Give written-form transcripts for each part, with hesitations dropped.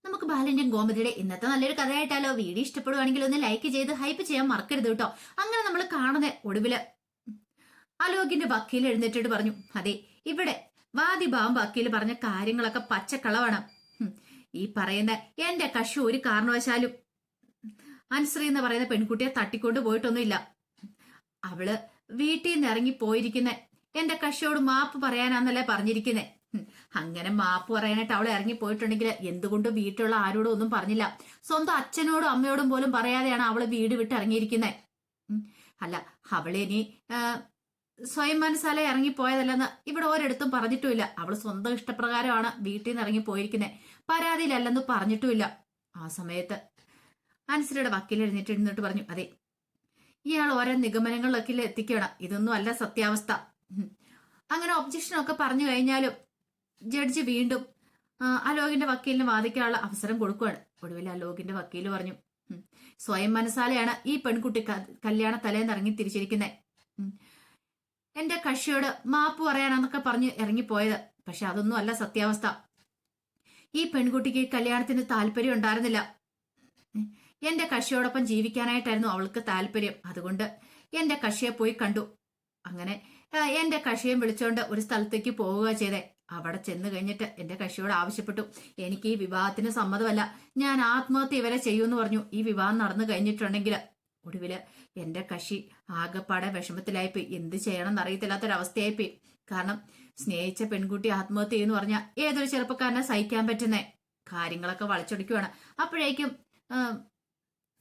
നമുക്ക് ബാലന്റെയും ഗോമതിയുടെ ഇന്നത്തെ നല്ലൊരു കഥയായിട്ടാലോ? വീഡിയോ ഇഷ്ടപ്പെടുവാണെങ്കിൽ ഒന്ന് ലൈക്ക് ചെയ്ത് ഹൈപ്പ് ചെയ്യാൻ മറക്കരുത് കേട്ടോ. അങ്ങനെ നമ്മൾ കാണുന്ന ഒടുവില് അലോകിന്റെ വക്കീൽ എഴുന്നേറ്റിട്ട് പറഞ്ഞു, അതെ, ഇവിടെ വാദിഭാവം വക്കീൽ പറഞ്ഞ കാര്യങ്ങളൊക്കെ പച്ചക്കളവാണ്. ഈ പറയുന്ന എന്റെ കക്ഷി ഒരു കാരണവശാലും അൻശ്രീ എന്ന് പറയുന്ന പെൺകുട്ടിയെ തട്ടിക്കൊണ്ട് പോയിട്ടൊന്നുമില്ല. അവള് വീട്ടിൽ നിന്ന് ഇറങ്ങി പോയിരിക്കുന്നെ എന്റെ കക്ഷിയോട് മാപ്പ് പറയാനാന്നല്ലേ പറഞ്ഞിരിക്കുന്നെ. അങ്ങനെ മാപ്പ് പറയാനായിട്ട് അവളെ ഇറങ്ങി പോയിട്ടുണ്ടെങ്കിൽ എന്തുകൊണ്ട് വീട്ടിലുള്ള ആരോടും ഒന്നും പറഞ്ഞില്ല. സ്വന്തം അച്ഛനോടും അമ്മയോടും പോലും പറയാതെയാണ് അവള് വീട് വിട്ട് ഇറങ്ങിയിരിക്കുന്നത്. അല്ല, അവളെ ഇനി സ്വയം മനസ്സാലെ ഇറങ്ങിപ്പോയതല്ലെന്ന് ഇവിടെ ഒരിടത്തും പറഞ്ഞിട്ടുമില്ല. അവള് സ്വന്തം ഇഷ്ടപ്രകാരമാണ് വീട്ടിൽ നിന്ന് ഇറങ്ങി പോയിരിക്കുന്നത്, പരാതിയിലല്ലെന്ന് പറഞ്ഞിട്ടുമില്ല. ആ സമയത്ത് അൻശ്രീയുടെ വക്കീൽ എഴുന്നിട്ട് പറഞ്ഞു, അതെ, ഇയാൾ ഓരോ നിഗമനങ്ങളിലൊക്കെ എത്തിക്കണം. ഇതൊന്നും അല്ല സത്യാവസ്ഥ. അങ്ങനെ ഒബ്ജക്ഷനൊക്കെ പറഞ്ഞു കഴിഞ്ഞാലും ജഡ്ജി വീണ്ടും അലോകിന്റെ വക്കീലിന് വാദിക്കാനുള്ള അവസരം കൊടുക്കുകയാണ്. ഒടുവിൽ അലോകിന്റെ വക്കീൽ പറഞ്ഞു, സ്വയം മനസ്സാലെയാണ് ഈ പെൺകുട്ടി കല്യാണ തലേന്ന് ഇറങ്ങി തിരിച്ചിരിക്കുന്നത്. എന്റെ കക്ഷിയോട് മാപ്പ് പറയാനാന്നൊക്കെ പറഞ്ഞ് ഇറങ്ങിപ്പോയത്. പക്ഷെ അതൊന്നും അല്ല സത്യാവസ്ഥ. ഈ പെൺകുട്ടിക്ക് കല്യാണത്തിന് താല്പര്യം ഉണ്ടായിരുന്നില്ല. എന്റെ കക്ഷിയോടൊപ്പം ജീവിക്കാനായിട്ടായിരുന്നു അവൾക്ക് താല്പര്യം. അതുകൊണ്ട് എന്റെ കക്ഷിയെ പോയി കണ്ടു. അങ്ങനെ എന്റെ കക്ഷിയെ വിളിച്ചോണ്ട് ഒരു സ്ഥലത്തേക്ക് പോവുക ചെയ്തേ. അവിടെ ചെന്ന് കഴിഞ്ഞിട്ട് എന്റെ കക്ഷിയോട് ആവശ്യപ്പെട്ടു, എനിക്ക് ഈ വിവാഹത്തിന് സമ്മതമല്ല, ഞാൻ ആത്മഹത്യ വരെ ചെയ്യുമെന്ന് പറഞ്ഞു. ഈ വിവാഹം നടന്നു കഴിഞ്ഞിട്ടുണ്ടെങ്കിൽ ഒടുവില് എന്റെ കക്ഷി ആകെപ്പാടെ വിഷമത്തിലായിപ്പോയി. എന്ത് ചെയ്യണം എന്നറിയത്തില്ലാത്തൊരവസ്ഥയായിപ്പോയി. കാരണം സ്നേഹിച്ച പെൺകുട്ടി ആത്മഹത്യ ചെയ്യുമെന്ന് പറഞ്ഞാൽ ഏതൊരു ചെറുപ്പക്കാരനെ സഹിക്കാൻ പറ്റുന്നേ. കാര്യങ്ങളൊക്കെ വളച്ചൊടിക്കുവാണ്. അപ്പോഴേക്കും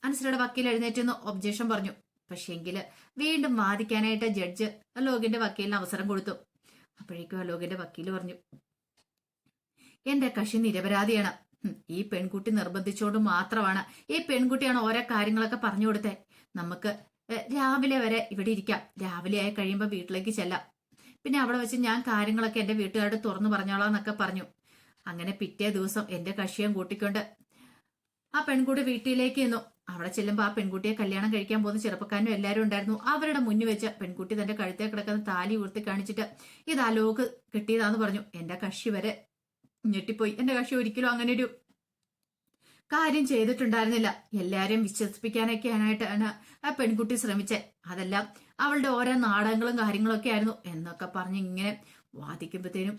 അൻശ്രീയുടെ വക്കീൽ എഴുന്നേറ്റെന്ന് ഒബ്ജക്ഷൻ പറഞ്ഞു. പക്ഷേങ്കില് വീണ്ടും വാദിക്കാനായിട്ട് ജഡ്ജ് അലോകിന്റെ വക്കീലിന് അവസരം കൊടുത്തു. അപ്പോഴേക്കും അലോകിന്റെ വക്കീല് പറഞ്ഞു, എന്റെ കക്ഷി നിരപരാധിയാണ്. ഈ പെൺകുട്ടി നിർബന്ധിച്ചോണ്ട് മാത്രമാണ്. ഈ പെൺകുട്ടിയാണ് ഓരോ കാര്യങ്ങളൊക്കെ പറഞ്ഞു കൊടുത്തേ. നമുക്ക് രാവിലെ വരെ ഇവിടെ ഇരിക്കാം, രാവിലെ ആയി കഴിയുമ്പോൾ വീട്ടിലേക്ക് ചെല്ലാം. പിന്നെ അവിടെ വെച്ച് ഞാൻ കാര്യങ്ങളൊക്കെ എന്റെ വീട്ടുകാരോട് തുറന്നു പറഞ്ഞോളാന്നൊക്കെ പറഞ്ഞു. അങ്ങനെ പിറ്റേ ദിവസം എന്റെ കക്ഷിയും കൂട്ടിക്കൊണ്ട് ആ പെൺകുട്ടി വീട്ടിലേക്ക് ചെന്നു. അവിടെ ചെല്ലുമ്പോൾ ആ പെൺകുട്ടിയെ കല്യാണം കഴിക്കാൻ പോകുന്ന ചെറുപ്പക്കാരനും എല്ലാവരും ഉണ്ടായിരുന്നു. അവരുടെ മുന്നിൽ വെച്ച് പെൺകുട്ടി തന്റെ കഴുത്തേ കിടക്കുന്ന താലി ഉയർത്തി കാണിച്ചിട്ട് ഇത് അലോക് കിട്ടിയതാന്ന് പറഞ്ഞു. എന്റെ കക്ഷി വരെ ഞെട്ടിപ്പോയി. എന്റെ കക്ഷി ഒരിക്കലും അങ്ങനെ ഒരു കാര്യം ചെയ്തിട്ടുണ്ടായിരുന്നില്ല. എല്ലാരെയും വിശ്വസിപ്പിക്കാനൊക്കെയായിട്ടാണ് ആ പെൺകുട്ടി ശ്രമിച്ചത്. അതെല്ലാം അവളുടെ ഓരോ നാടകങ്ങളും കാര്യങ്ങളൊക്കെ ആയിരുന്നു എന്നൊക്കെ പറഞ്ഞ് ഇങ്ങനെ വാദിക്കുമ്പോഴത്തേനും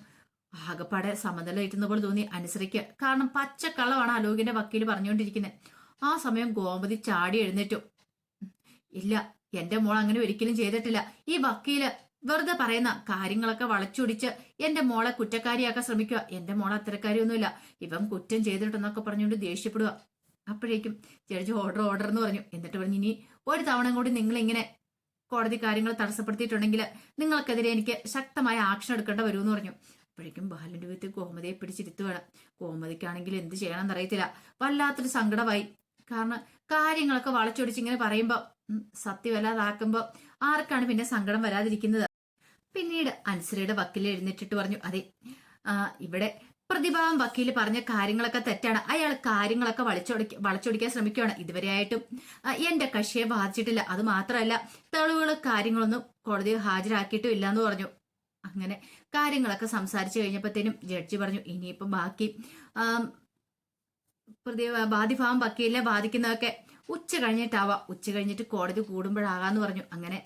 ആകെപ്പാടെ സമനില ഇട്ടുന്ന പോലെ തോന്നി അനുസരിക്ക്. കാരണം പച്ചക്കള്ളമാണ് അലോകിന്റെ വക്കീല് പറഞ്ഞുകൊണ്ടിരിക്കുന്നത്. ആ സമയം ഗോമതി ചാടി എഴുന്നേറ്റു. ഇല്ല, എന്റെ മോൾ അങ്ങനെ ഒരിക്കലും ചെയ്തിട്ടില്ല. ഈ വക്കീല് വെറുതെ പറയുന്ന കാര്യങ്ങളൊക്കെ വളച്ചൊടിച്ച് എന്റെ മോളെ കുറ്റക്കാരിയാക്കാൻ ശ്രമിക്കുക. എന്റെ മോളെ അത്തരക്കാരിയൊന്നുമില്ല, ഇവൻ കുറ്റം ചെയ്തിട്ടെന്നൊക്കെ പറഞ്ഞുകൊണ്ട് ദേഷ്യപ്പെടുക. അപ്പോഴേക്കും ജഡ്ജി ഓർഡർ എന്ന് പറഞ്ഞു. എന്നിട്ട് പറഞ്ഞു, ഇനി ഒരു തവണ കൂടി നിങ്ങൾ ഇങ്ങനെ കോടതി കാര്യങ്ങൾ തടസ്സപ്പെടുത്തിയിട്ടുണ്ടെങ്കിൽ നിങ്ങൾക്കെതിരെ എനിക്ക് ശക്തമായ ആക്ഷൻ എടുക്കേണ്ട വരുമെന്ന് പറഞ്ഞു. അപ്പോഴേക്കും ബാലന്റെ വീട്ടിൽ ഗോമതിയെ പിടിച്ചിരുത്തുവാണ്. ഗോമതിക്കാണെങ്കിൽ എന്ത് ചെയ്യണമെന്ന് അറിയത്തില്ല. വല്ലാത്തൊരു സങ്കടമായി. കാരണം കാര്യങ്ങളൊക്കെ വളച്ചൊടിച്ച് ഇങ്ങനെ പറയുമ്പോ സത്യമല്ലാതാക്കുമ്പോ ആർക്കാണ് പിന്നെ സങ്കടം വരാതിരിക്കുന്നത്. പിന്നീട് അൻശ്രീയുടെ വക്കീൽ എഴുന്നേറ്റിട്ട് പറഞ്ഞു, അതെ, ഇവിടെ പ്രതിഭാവം വക്കീല് പറഞ്ഞ കാര്യങ്ങളൊക്കെ തെറ്റാണ്. അയാൾ കാര്യങ്ങളൊക്കെ വളച്ചൊടിക്കാൻ ശ്രമിക്കുകയാണ്. ഇതുവരെയായിട്ടും എന്റെ കക്ഷിയെ ബാധിച്ചിട്ടില്ല. അത് മാത്രമല്ല, തെളിവുകൾ കാര്യങ്ങളൊന്നും കോടതിയിൽ ഹാജരാക്കിയിട്ടും ഇല്ലാന്ന് പറഞ്ഞു. അങ്ങനെ കാര്യങ്ങളൊക്കെ സംസാരിച്ചു കഴിഞ്ഞപ്പോഴത്തേനും ജഡ്ജി പറഞ്ഞു, ഇനിയിപ്പം ബാക്കി ബാധിഭാവം വക്കീലിനെ ബാധിക്കുന്നതൊക്കെ ഉച്ച കഴിഞ്ഞിട്ടാവാം, ഉച്ച കഴിഞ്ഞിട്ട് കോടതി കൂടുമ്പോഴാകാന്ന് പറഞ്ഞു. അങ്ങനെ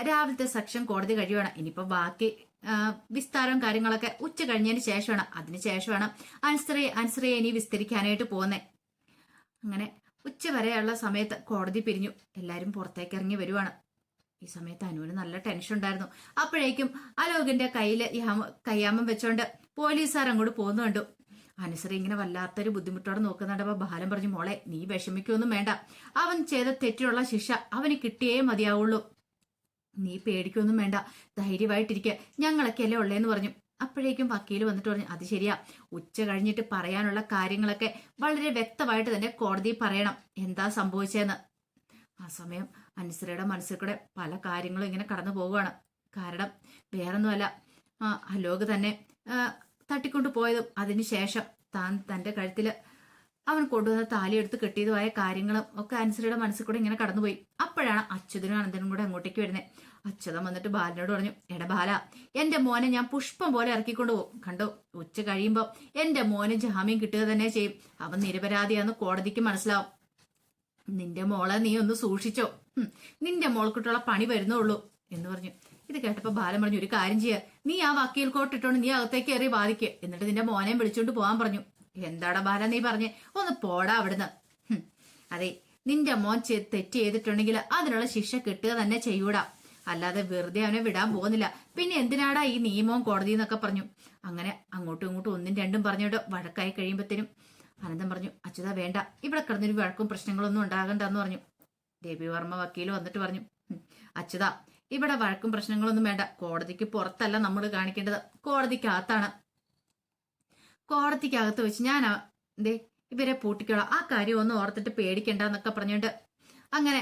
രാവിലത്തെ സെക്ഷൻ കോടതി കഴിയുവാണ്. ഇനിയിപ്പോ ബാക്കി വിസ്താരവും കാര്യങ്ങളൊക്കെ ഉച്ച കഴിഞ്ഞതിന് ശേഷമാണ്. അതിനുശേഷമാണ് അൻശ്രീയെ ഇനി വിസ്തരിക്കാനായിട്ട് പോകുന്നത്. അങ്ങനെ ഉച്ച വരെയുള്ള സമയത്ത് കോടതി പിരിഞ്ഞു. എല്ലാരും പുറത്തേക്ക് ഇറങ്ങി വരുവാണ്. ഈ സമയത്ത് അനുവിന് നല്ല ടെൻഷൻ ഉണ്ടായിരുന്നു. അപ്പോഴേക്കും അലോകിന്റെ കയ്യില് കയ്യാമം വെച്ചോണ്ട് പോലീസുകാർ അങ്ങോട്ട് പോകുന്നു കണ്ടു. അനുശ്രീ ഇങ്ങനെ വല്ലാത്തൊരു ബുദ്ധിമുട്ടോടെ നോക്കുന്നുണ്ടപ്പോ ബാലൻ പറഞ്ഞു, മോളെ, നീ വിഷമിക്കൊന്നും വേണ്ട. അവൻ ചെയ്ത തെറ്റിനുള്ള ശിക്ഷ അവന് കിട്ടിയേ മതിയാവുള്ളൂ. നീ പേടിക്കൊന്നും വേണ്ട, ധൈര്യമായിട്ടിരിക്കുക, ഞങ്ങളൊക്കെ അല്ലേ ഉള്ളേന്ന് പറഞ്ഞു. അപ്പോഴേക്കും വക്കീല് വന്നിട്ട് പറഞ്ഞു, അത് ശരിയാ, ഉച്ച കഴിഞ്ഞിട്ട് പറയാനുള്ള കാര്യങ്ങളൊക്കെ വളരെ വ്യക്തമായിട്ട് തന്നെ കോടതി പറയണം, എന്താ സംഭവിച്ചതെന്ന്. ആ സമയം അനുശ്രീയുടെ മനസ്സിൽ കൂടെ പല കാര്യങ്ങളും ഇങ്ങനെ കടന്നു പോവുകയാണ്. കാരണം വേറൊന്നുമല്ല, അലോക് തന്നെ തട്ടിക്കൊണ്ടു പോയതും അതിനുശേഷം താൻ തന്റെ കഴുത്തില് അവൻ കൊണ്ടുവന്ന താലിയെടുത്ത് കെട്ടിയതുമായ കാര്യങ്ങളും ഒക്കെ അനുശ്രീയുടെ മനസ്സിൽ കൂടെ ഇങ്ങനെ കടന്നുപോയി. അപ്പോഴാണ് അച്യുതനും അനന്തനും കൂടെ അങ്ങോട്ടേക്ക് വരുന്നത്. അച്യുതൻ വന്നിട്ട് ബാലനോട് പറഞ്ഞു, എടാ ബാല, എന്റെ മോനെ ഞാൻ പുഷ്പം പോലെ ഇറക്കിക്കൊണ്ട് പോകും. കണ്ടോ, ഉച്ച കഴിയുമ്പോ എന്റെ മോന് ജാമ്യം കിട്ടുക തന്നെ ചെയ്യും. അവൻ നിരപരാധിയാന്ന് കോടതിക്ക് മനസ്സിലാവും. നിന്റെ മോളെ നീ ഒന്ന് സൂക്ഷിച്ചോ. നിന്റെ മോൾക്കിട്ടുള്ള പണി വരുന്നുള്ളൂ എന്ന് പറഞ്ഞു. ഇത് കേട്ടപ്പോ ബാലൻ പറഞ്ഞു, ഒരു കാര്യം ചെയ്യുക, നീ ആ വക്കീൽ കോട്ട് ഇട്ടോണ്ട് നീ അകത്തേക്ക് കയറി ബാധിക്കുക, എന്നിട്ട് നിന്റെ മോനെയും വിളിച്ചോണ്ട് പോകാൻ പറഞ്ഞു. എന്താടാ ബാല നീ പറഞ്ഞേ, ഒന്ന് പോടാ അവിടുന്ന്. അതെ, നിന്റെ മോൻ തെറ്റ് ചെയ്തിട്ടുണ്ടെങ്കിൽ അതിനുള്ള ശിക്ഷ കിട്ടുക തന്നെ ചെയ്യൂടാ, അല്ലാതെ വെറുതെ അവനെ വിടാൻ പോകുന്നില്ല. പിന്നെ എന്തിനാടാ ഈ നിയമവും കോടതി എന്നൊക്കെ പറഞ്ഞു. അങ്ങനെ അങ്ങോട്ടും ഇങ്ങോട്ടും ഒന്നും രണ്ടും പറഞ്ഞോട്ട് വഴക്കായി കഴിയുമ്പോഴത്തേനും അനന്തൻ പറഞ്ഞു, അച്യുത വേണ്ട, ഇവിടെ കിടന്നൊരു വഴക്കും പ്രശ്നങ്ങളൊന്നും ഉണ്ടാകണ്ടെന്ന് പറഞ്ഞു. രവിവർമ്മ വക്കീൽ വന്നിട്ട് പറഞ്ഞു, അച്യുത, ഇവിടെ വഴക്കും പ്രശ്നങ്ങളൊന്നും വേണ്ട. കോടതിക്ക് പുറത്തല്ല നമ്മൾ കാണിക്കേണ്ടത്, കോടതിക്കകത്താണ്. കോടതിക്കകത്ത് വെച്ച് ഞാൻ ഇവരെ പൂട്ടിക്കോളാം, ആ കാര്യം ഒന്ന് ഓർത്തിട്ട് പേടിക്കണ്ടെന്നൊക്കെ പറഞ്ഞുകൊണ്ട് അങ്ങനെ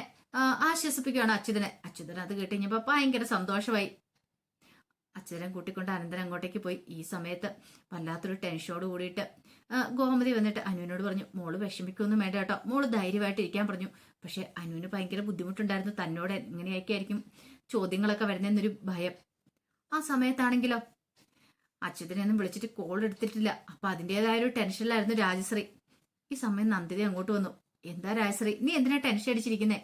ആശ്വസിപ്പിക്കുകയാണ് അച്യുതനെ. അച്യുതൻ അത് കേട്ട് കഴിഞ്ഞപ്പോ ഭയങ്കര സന്തോഷമായി. അച്യുതനെ കൂട്ടിക്കൊണ്ട് അനന്തൻ അങ്ങോട്ടേക്ക് പോയി. ഈ സമയത്ത് വല്ലാത്തൊരു ടെൻഷനോട് കൂടിയിട്ട് ഗോമതി വന്നിട്ട് അനുവിനോട് പറഞ്ഞു, മോള് വിഷമിക്കൊന്നും വേണ്ട കേട്ടോ, മോള് ധൈര്യമായിട്ട് ഇരിക്കാൻ പറഞ്ഞു. പക്ഷെ അനുവിന് ഭയങ്കര ബുദ്ധിമുട്ടുണ്ടായിരുന്നു, തന്നോട് എങ്ങനെയൊക്കെയായിരിക്കും ചോദ്യങ്ങളൊക്കെ വരുന്നതെന്നൊരു ഭയം. ആ സമയത്താണെങ്കിലോ അച്യുതനെ ഒന്നും വിളിച്ചിട്ട് കോൾ എടുത്തിട്ടില്ല. അപ്പൊ അതിൻ്റെതായ ഒരു ടെൻഷനിലായിരുന്നു രാജശ്രീ. ഈ സമയം നന്ദിനി അങ്ങോട്ട് വന്നു. എന്താ രാജശ്രീ, നീ എന്തിനാ ടെൻഷൻ അടിച്ചിരിക്കുന്നേ?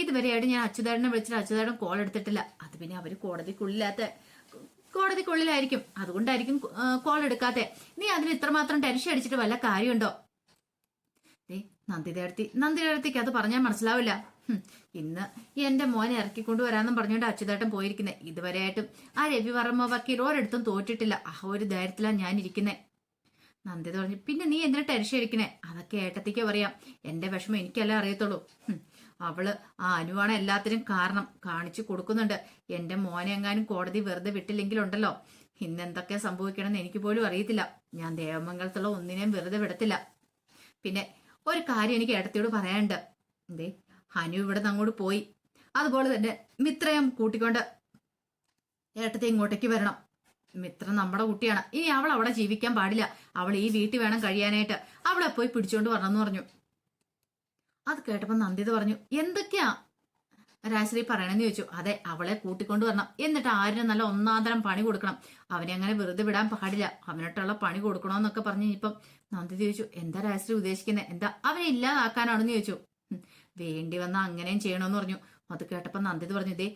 ഇതുവരെയായിട്ട് ഞാൻ അച്യുതേട്ടനെ വിളിച്ചിട്ട് അച്യുതേട്ടൻ കോൾ എടുത്തിട്ടില്ല. അത് പിന്നെ അവര് കോടതിക്കുള്ളിലായിരിക്കും, അതുകൊണ്ടായിരിക്കും കോൾ എടുക്കാത്തെ. നീ അതിന് ഇത്രമാത്രം ടെൻഷൻ അടിച്ചിട്ട് വല്ല കാര്യമുണ്ടോ? നന്ദിതേടത്തിക്ക് അത് പറഞ്ഞാൽ മനസ്സിലാവില്ല. ഇന്ന് എന്റെ മോനെ ഇറക്കിക്കൊണ്ടുവരാന്നും പറഞ്ഞുകൊണ്ട് അച്യുതേട്ടൻ പോയിരിക്കുന്നേ. ഇതുവരെയായിട്ടും ആ രവിവർമ്മ വക്കീൽ ഒരിടത്തും തോറ്റിട്ടില്ല. ആ ഒരു ധൈര്യത്തിലാണ് ഞാൻ ഇരിക്കുന്നേ. നന്ദിത പറഞ്ഞു, പിന്നെ നീ എന്തിനാ ടെൻഷൻ അടിക്കണേ? അതൊക്കെ ഏട്ടത്തിക്ക് പറയാം, എന്റെ വിഷമം എനിക്കല്ലേ അറിയത്തുള്ളൂ. അവള് ആ അനുവാണ് എല്ലാത്തിനും കാരണം, കാണിച്ചു കൊടുക്കുന്നുണ്ട്. എന്റെ മോനെ എങ്ങാനും കോടതി വെറുതെ വിട്ടില്ലെങ്കിലുണ്ടല്ലോ, ഇന്നെന്തൊക്കെ സംഭവിക്കണമെന്ന് എനിക്ക് പോലും അറിയത്തില്ല. ഞാൻ ദേവമംഗലത്തുള്ള ഒന്നിനെയും വെറുതെ വിടത്തില്ല. പിന്നെ ഒരു കാര്യം എനിക്ക് ഏട്ടത്തിയോട് പറയാനുണ്ട്. ഹനു ഇവിടെ നിന്ന് അങ്ങോട്ട് പോയി, അതുപോലെ തന്നെ മിത്രയും കൂട്ടിക്കൊണ്ട് ഏട്ടത്തെ ഇങ്ങോട്ടേക്ക് വരണം. മിത്ര നമ്മുടെ കുട്ടിയാണ്, ഇനി അവൾ അവിടെ ജീവിക്കാൻ പാടില്ല. അവൾ ഈ വീട്ടിൽ വേണം കഴിയാനായിട്ട്. അവളെ പോയി പിടിച്ചോണ്ട് വരണമെന്ന് പറഞ്ഞു. അത് കേട്ടപ്പോ നന്ദിത പറഞ്ഞു, എന്തൊക്കെയാ രാജശ്രീ പറയണെന്ന് ചോദിച്ചു. അതെ, അവളെ കൂട്ടിക്കൊണ്ട് വരണം, എന്നിട്ട് ആരിനും നല്ല ഒന്നാന്തരം പണി കൊടുക്കണം. അവനെ അങ്ങനെ വെറുതെ വിടാൻ പാടില്ല, അവനിട്ടുള്ള പണി കൊടുക്കണമെന്നൊക്കെ പറഞ്ഞു. ഇപ്പം നന്ദിത ചോദിച്ചു, എന്താ രാജശ്രീ ഉദ്ദേശിക്കുന്നത്? എന്താ അവനെ ഇല്ലാതാക്കാനാണെന്ന് ചോദിച്ചു. വേണ്ടി വന്ന അങ്ങനെയും ചെയ്യണമെന്ന് പറഞ്ഞു. അത് കേട്ടപ്പോ നന്ദിത പറഞ്ഞു, ഇതേ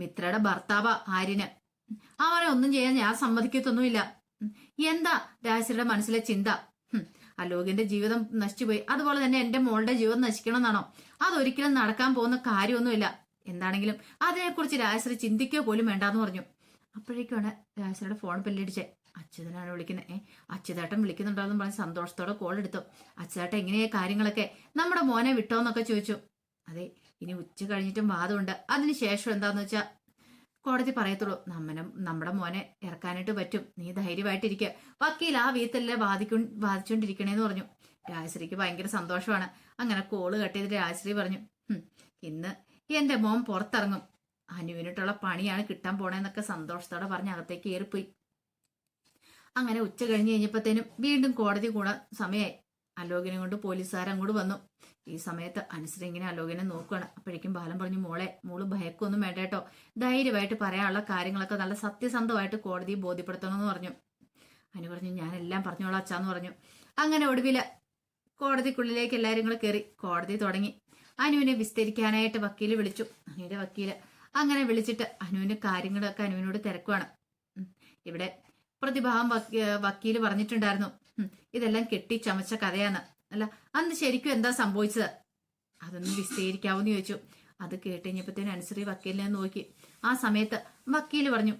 മിത്രയുടെ ഭർത്താവ് ആര്യന്, അവനെ ഒന്നും ചെയ്യാൻ ഞാൻ സമ്മതിക്കത്തൊന്നുമില്ല. എന്താ രാജശ്രീയുടെ മനസ്സിലെ ചിന്ത? അലോകിന്റെ ജീവിതം നശിച്ചുപോയി, അതുപോലെ തന്നെ എന്റെ മോളുടെ ജീവിതം നശിക്കണമെന്നാണോ? അതൊരിക്കലും നടക്കാൻ പോകുന്ന കാര്യമൊന്നുമില്ല. എന്താണെങ്കിലും അതിനെക്കുറിച്ച് രാജശ്രീ ചിന്തിക്കുക പോലും വേണ്ടാന്ന് പറഞ്ഞു. അപ്പോഴേക്കാണ് രാജശ്രീയുടെ ഫോൺ ബെല്ലടിച്ചേ. അച്യുതനാണ് വിളിക്കുന്നത്. അച്യുതേട്ടൻ വിളിക്കുന്നുണ്ടോന്ന് പറഞ്ഞ് സന്തോഷത്തോടെ കോൾ എടുത്തു. അച്യുതേട്ടൻ എങ്ങനെയാ കാര്യങ്ങളൊക്കെ, നമ്മുടെ മോനെ വിട്ടോന്നൊക്കെ ചോദിച്ചു. അതെ, ഇനി ഉച്ച കഴിഞ്ഞിട്ടും വാദമുണ്ട്, അതിനുശേഷം എന്താന്ന് വെച്ചാ കോടതി പറയത്തുള്ളൂ. നമ്മുടെ മോനെ ഇറക്കാനായിട്ട് പറ്റും, നീ ധൈര്യമായിട്ടിരിക്കുക. വക്കീൽ ആ വീട്ടിലെ വാദിച്ചോണ്ടിരിക്കണേന്ന് പറഞ്ഞു. രാജശ്രീക്ക് ഭയങ്കര സന്തോഷമാണ്. അങ്ങനെ കോള് കട്ട് ചെയ്തിട്ട് രാജശ്രീ പറഞ്ഞു, ഇന്ന് എന്റെ മോൻ പുറത്തിറങ്ങും, അനുവിനിട്ടുള്ള പണിയാണ് കിട്ടാൻ പോണേന്നൊക്കെ സന്തോഷത്തോടെ പറഞ്ഞ് അകത്തേക്ക് കയറിപ്പോയി. അങ്ങനെ ഉച്ച കഴിഞ്ഞ് കഴിഞ്ഞപ്പോഴത്തേനും വീണ്ടും കോടതി കൂടാൻ സമയമായി. അലോകിനെ കൊണ്ട് പോലീസുകാരങ്ങോട്ട് വന്നു. ഈ സമയത്ത് അനുശ്രീ ഇങ്ങനെ അലോകിനെ നോക്കുകയാണ്. അപ്പോഴേക്കും ബാലൻ പറഞ്ഞു, മോള് ഭയക്കൊന്നും വേണ്ട കേട്ടോ, ധൈര്യമായിട്ട് പറയാനുള്ള കാര്യങ്ങളൊക്കെ നല്ല സത്യസന്ധമായിട്ട് കോടതിയെ ബോധ്യപ്പെടുത്തണമെന്ന് പറഞ്ഞു. അനു പറഞ്ഞു, ഞാനെല്ലാം പറഞ്ഞോളാം അച്ഛാന്ന് പറഞ്ഞു. അങ്ങനെ ഒടുവില് കോടതിക്കുള്ളിലേക്ക് എല്ലാവരും കൂടെ കയറി കോടതി തുടങ്ങി. അനുവിനെ വിസ്തരിക്കാനായിട്ട് വക്കീല് വിളിച്ചു. അനുവിന്റെ വക്കീല് അങ്ങനെ വിളിച്ചിട്ട് അനുവിന്റെ കാര്യങ്ങളൊക്കെ അനുവിനോട് തിരക്കുവാണ്. ഇവിടെ പ്രതിഭാഗം വക്കീല് പറഞ്ഞിട്ടുണ്ടായിരുന്നു, ഇതെല്ലാം കെട്ടിച്ചമച്ച കഥയാണ്, അല്ല അന്ന് ശരിക്കും എന്താ സംഭവിച്ചത്, അതൊന്ന് വിശദീകരിക്കാവൂന്ന് ചോദിച്ചു. അത് കേട്ടുകഴിഞ്ഞപ്പോഴത്തേനും അനുശ്രീ വക്കീലിനെ നോക്കി. ആ സമയത്ത് വക്കീല് പറഞ്ഞു,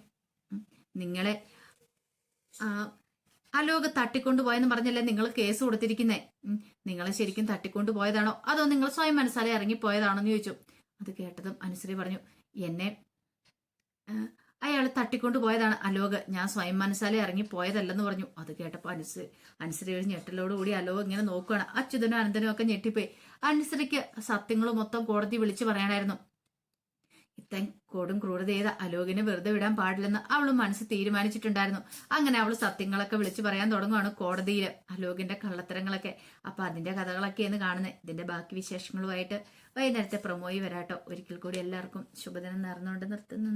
നിങ്ങളെ അലോക് തട്ടിക്കൊണ്ടുപോയെന്ന് പറഞ്ഞല്ലേ നിങ്ങൾ കേസ് കൊടുത്തിരിക്കുന്നേ, നിങ്ങളെ ശരിക്കും തട്ടിക്കൊണ്ടുപോയതാണോ അതോ നിങ്ങൾ സ്വയം മനസ്സാലെ ഇറങ്ങിപ്പോയതാണോ എന്ന് ചോദിച്ചു. അത് കേട്ടതും അനുശ്രീ പറഞ്ഞു, എന്നെ അയാൾ തട്ടിക്കൊണ്ടുപോയതാണ് അലോക്, ഞാൻ സ്വയം മനസ്സാലെ ഇറങ്ങിപ്പോയതല്ലെന്ന് പറഞ്ഞു. അത് കേട്ടപ്പോ അനുശ്രീ ഒരു ഞെട്ടലോടുകൂടി അലോക് ഇങ്ങനെ നോക്കുകയാണ്. അച്യുതനും അനന്തനും ഒക്കെ ഞെട്ടിപ്പോയി. അനുശ്രീക്ക് സത്യങ്ങൾ മൊത്തം കോടതി വിളിച്ചു പറയാനായിരുന്നു. ഇത്തൻ കൊടും ക്രൂരത ചെയ്ത അലോകിനെ വെറുതെ വിടാൻ പാടില്ലെന്ന് അവള് മനസ്സ് തീരുമാനിച്ചിട്ടുണ്ടായിരുന്നു. അങ്ങനെ അവള് സത്യങ്ങളൊക്കെ വിളിച്ചു പറയാൻ തുടങ്ങുവാണ് കോടതിയിൽ അലോകിന്റെ കള്ളത്തരങ്ങളൊക്കെ. അപ്പൊ അതിന്റെ കഥകളൊക്കെയാണ് കാണുന്നത്. ഇതിന്റെ ബാക്കി വിശേഷങ്ങളുമായിട്ട് വൈകുന്നേരത്തെ പ്രൊമോയി വരാട്ടോ. ഒരിക്കൽ കൂടി എല്ലാവർക്കും ശുഭദിനം നേർന്നുകൊണ്ട് നിർത്തുന്നു.